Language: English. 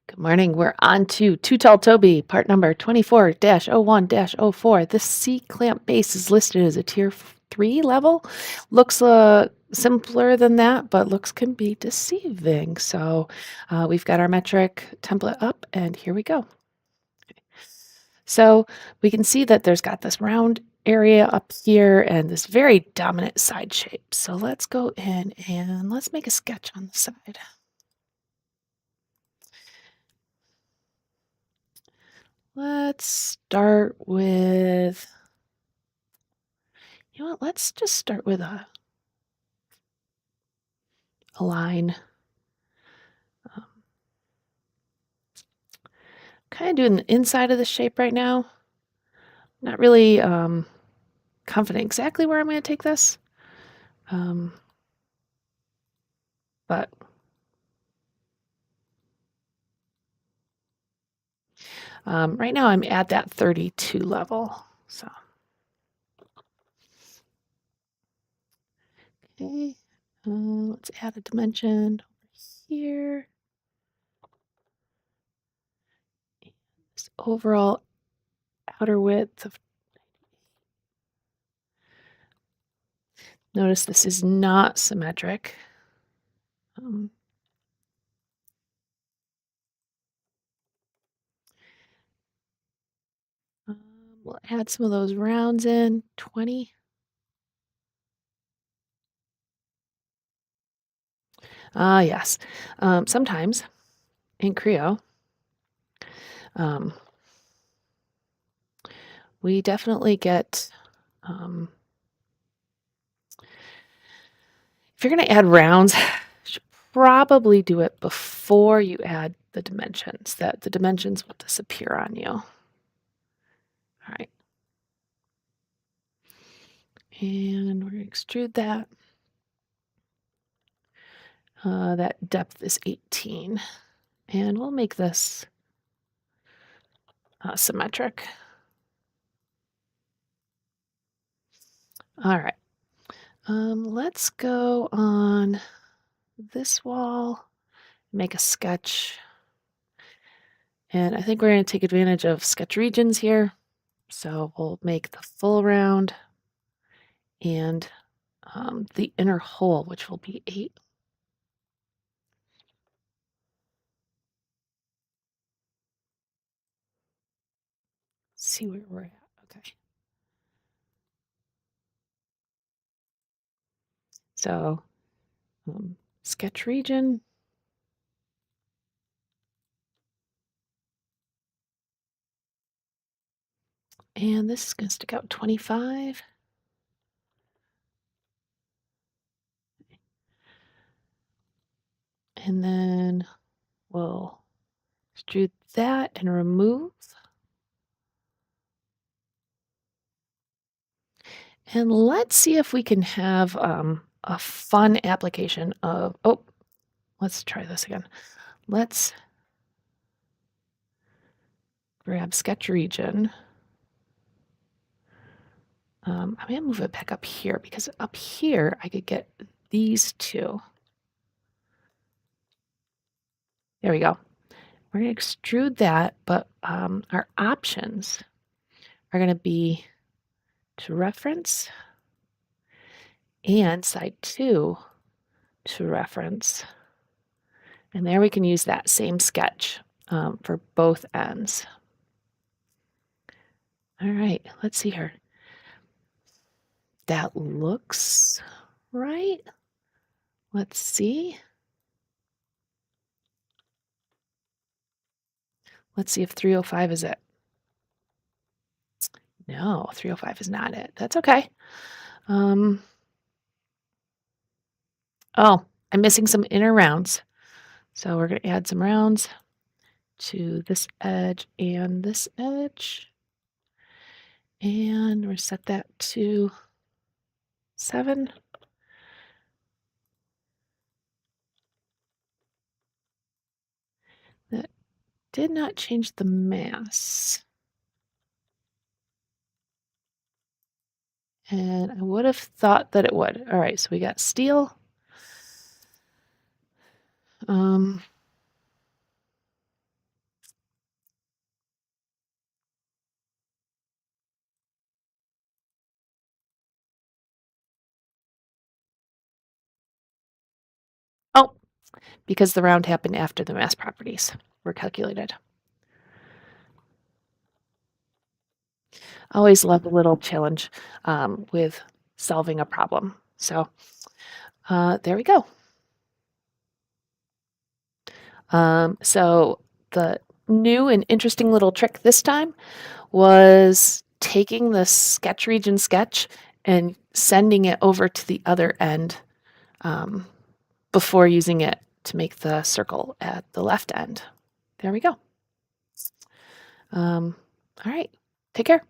Good morning. We're on to Too Tall Toby, part number 24-01-04. This C-clamp base is listed as a tier 3 level. Looks simpler than that, but looks can be deceiving. So we've got our metric template up, and here we go. So we can see that there's got this round area up here and this very dominant side shape. So let's go in and let's make a sketch on the side. Let's start with, you know what, let's just start with a line. Um, kind of doing the inside of the shape right now. Not really confident exactly where I'm going to take this. But right now I'm at that 32 level. So, okay, let's add a dimension over here. This overall outer width of, notice this is not symmetric. We'll add some of those rounds in, 20. Yes. Sometimes in Creo, um, we definitely get, if you're going to add rounds, you should probably do it before you add the dimensions, that the dimensions will disappear on you. All right. And we're going to extrude that. That depth is 18. And we'll make this symmetric. All right. Let's go on this wall, make a sketch. And I think we're going to take advantage of sketch regions here. So we'll make the full round and the inner hole, which will be 8. See where we're at. Okay. So sketch region. And this is going to stick out 25. And then we'll extrude that and remove. And let's see if we can have a fun application of, oh, let's try this again. Let's grab sketch region. I'm going to move it back up here because up here I could get these two. There we go. We're going to extrude that, but our options are going to be to reference and side 2 to reference. And there we can use that same sketch for both ends. All right, let's see here. That looks right. Let's see. Let's see if 305 is it. No, 305 is not it. That's okay. Oh, I'm missing some inner rounds. So we're going to add some rounds to this edge and this edge. And we're set that to 7. That did not change the mass. And I would have thought that it would. All right, so we got steel. because the round happened after the mass properties were calculated. I always love a little challenge with solving a problem. So there we go. So the new and interesting little trick this time was taking the sketch region sketch and sending it over to the other end before using it to make the circle at the left end. There we go. All right, take care.